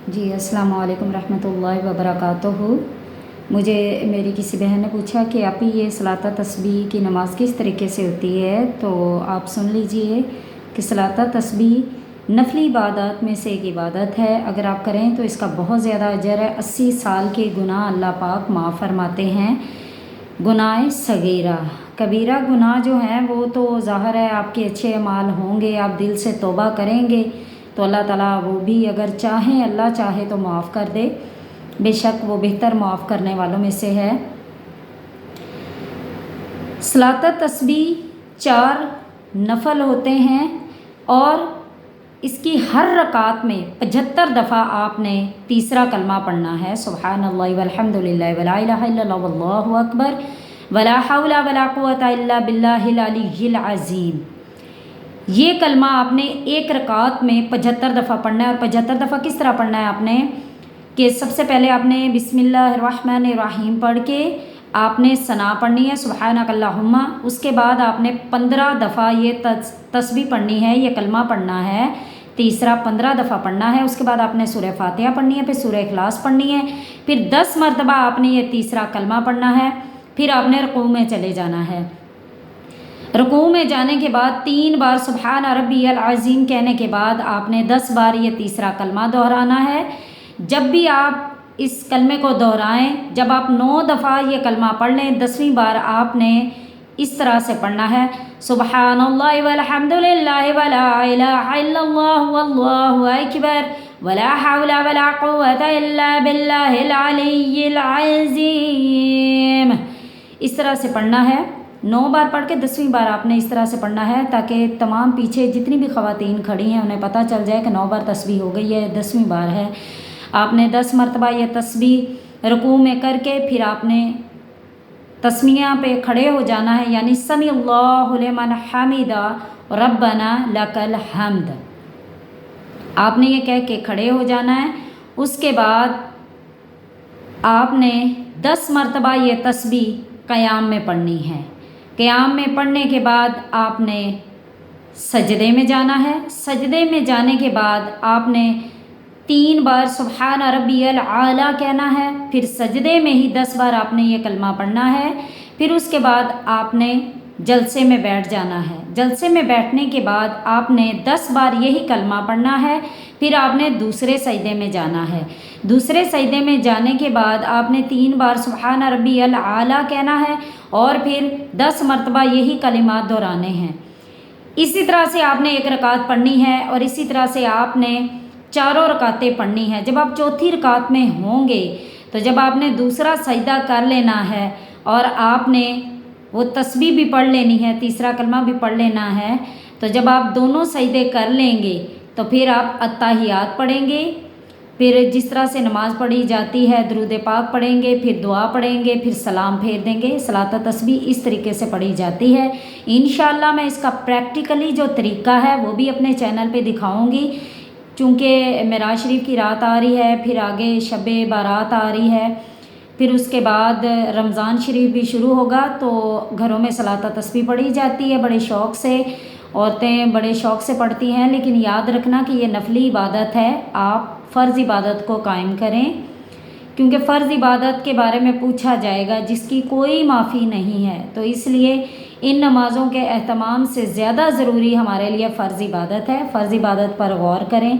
جی السلام علیکم رحمۃ اللہ وبرکاتہ۔ مجھے میری کسی بہن نے پوچھا کہ آپ ہی یہ صلاۃ تسبیح کی نماز کس طریقے سے ہوتی ہے، تو آپ سن لیجئے کہ صلاۃ تسبیح نفلی عبادات میں سے ایک عبادت ہے۔ اگر آپ کریں تو اس کا بہت زیادہ اجر ہے۔ 80 سال کے گناہ اللہ پاک معاف فرماتے ہیں۔ گناہ صغیرہ، کبیرہ گناہ جو ہیں وہ تو ظاہر ہے آپ کے اچھے اعمال ہوں گے، آپ دل سے توبہ کریں گے تو اللہ تعالیٰ وہ بھی اگر چاہیں، اللہ چاہے تو معاف کر دے، بے شک وہ بہتر معاف کرنے والوں میں سے ہے۔ صلاۃ تسبیح 4 نفل ہوتے ہیں اور اس کی ہر رکعت میں 75 دفعہ آپ نے تیسرا کلمہ پڑھنا ہے، سبحان اللہ والحمد للہ ولا الہ الا اللہ واللہ اکبر ولا حول ولا قوۃ الا باللہ العلی العظیم۔ یہ کلمہ آپ نے ایک رکعت میں 75 دفعہ پڑھنا ہے۔ اور 75 دفعہ کس طرح پڑھنا ہے آپ نے کہ سب سے پہلے آپ نے بسم اللہ الرحمن الرحیم پڑھ کے آپ نے ثنا پڑھنی ہے، سبحانک اللہم۔ اس کے بعد آپ نے 15 دفعہ یہ تسبیح پڑھنی ہے، یہ کلمہ پڑھنا ہے، تیسرا 15 دفعہ پڑھنا ہے۔ اس کے بعد آپ نے سورہ فاتحہ پڑھنی ہے، پھر سورہ اخلاص پڑھنی ہے، پھر 10 مرتبہ آپ نے یہ تیسرا کلمہ پڑھنا ہے، پھر آپ نے رکوع میں چلے جانا ہے۔ رکوع میں جانے کے بعد 3 بار سبحان ربی العظیم کہنے کے بعد آپ نے 10 بار یہ تیسرا کلمہ دہرانا ہے۔ جب بھی آپ اس کلمے کو دہرائیں، جب آپ 9 دفعہ یہ کلمہ پڑھ لیں، 10ویں بار آپ نے اس طرح سے پڑھنا ہے، سبحان اللہ والحمد للہ ولا الہ الا اللہ واللہ اکبر ولا حول ولا قوۃ الا باللہ العلی العظیم۔ اس طرح سے پڑھنا ہے، 9 بار پڑھ کے 10ویں بار آپ نے اس طرح سے پڑھنا ہے، تاکہ تمام پیچھے جتنی بھی خواتین کھڑی ہیں انہیں پتہ چل جائے کہ 9 بار تسبیح ہو گئی ہے، 10ویں بار ہے۔ آپ نے 10 مرتبہ یہ تسبیح رکوع میں کر کے پھر آپ نے تسمیہ پہ کھڑے ہو جانا ہے، یعنی سمی اللہ لمن حمدہ ربنا لک الحمد، آپ نے یہ کہہ کے کھڑے ہو جانا ہے۔ اس کے بعد آپ نے 10 مرتبہ یہ تسبیح قیام میں پڑھنی ہے۔ قیام میں پڑھنے کے بعد آپ نے سجدے میں جانا ہے۔ سجدے میں جانے کے بعد آپ نے 3 بار سبحان ربی العالی کہنا ہے، پھر سجدے میں ہی 10 بار آپ نے یہ کلمہ پڑھنا ہے۔ پھر اس کے بعد آپ نے جلسے میں بیٹھ جانا ہے۔ جلسے میں بیٹھنے کے بعد آپ نے 10 بار یہی کلمہ پڑھنا ہے، پھر آپ نے دوسرے سجدے میں جانا ہے۔ دوسرے سجدے میں جانے کے بعد آپ نے 3 بار سبحان ربی العالی کہنا ہے اور پھر 10 مرتبہ یہی کلمات دہرانے ہیں۔ اسی طرح سے آپ نے ایک رکعت پڑھنی ہے اور اسی طرح سے آپ نے 4 رکعتیں پڑھنی ہیں۔ جب آپ چوتھی رکعت میں ہوں گے تو جب آپ نے دوسرا سجدہ کر لینا ہے اور آپ نے وہ تسبیح بھی پڑھ لینی ہے، تیسرا کلمہ بھی پڑھ لینا ہے، تو جب آپ دونوں سجدے کر لیں گے تو پھر آپ اتحیات پڑھیں گے، پھر جس طرح سے نماز پڑھی جاتی ہے درود پاک پڑھیں گے، پھر دعا پڑھیں گے، پھر سلام پھیر دیں گے۔ صلاۃ تسبیح اس طریقے سے پڑھی جاتی ہے۔ انشاءاللہ میں اس کا پریکٹیکلی جو طریقہ ہے وہ بھی اپنے چینل پہ دکھاؤں گی، چونکہ معراج شریف کی رات آ رہی ہے، پھر آگے شب بارات آ رہی ہے، پھر اس کے بعد رمضان شریف بھی شروع ہوگا، تو گھروں میں صلاۃ تسبیح پڑھی جاتی ہے بڑے شوق سے، عورتیں بڑے شوق سے پڑھتی ہیں۔ لیکن یاد رکھنا کہ یہ نفلی عبادت ہے، آپ فرض عبادت کو قائم کریں، کیونکہ فرض عبادت کے بارے میں پوچھا جائے گا جس کی کوئی معافی نہیں ہے، تو اس لیے ان نمازوں کے اہتمام سے زیادہ ضروری ہمارے لیے فرض عبادت ہے۔ فرض عبادت پر غور کریں۔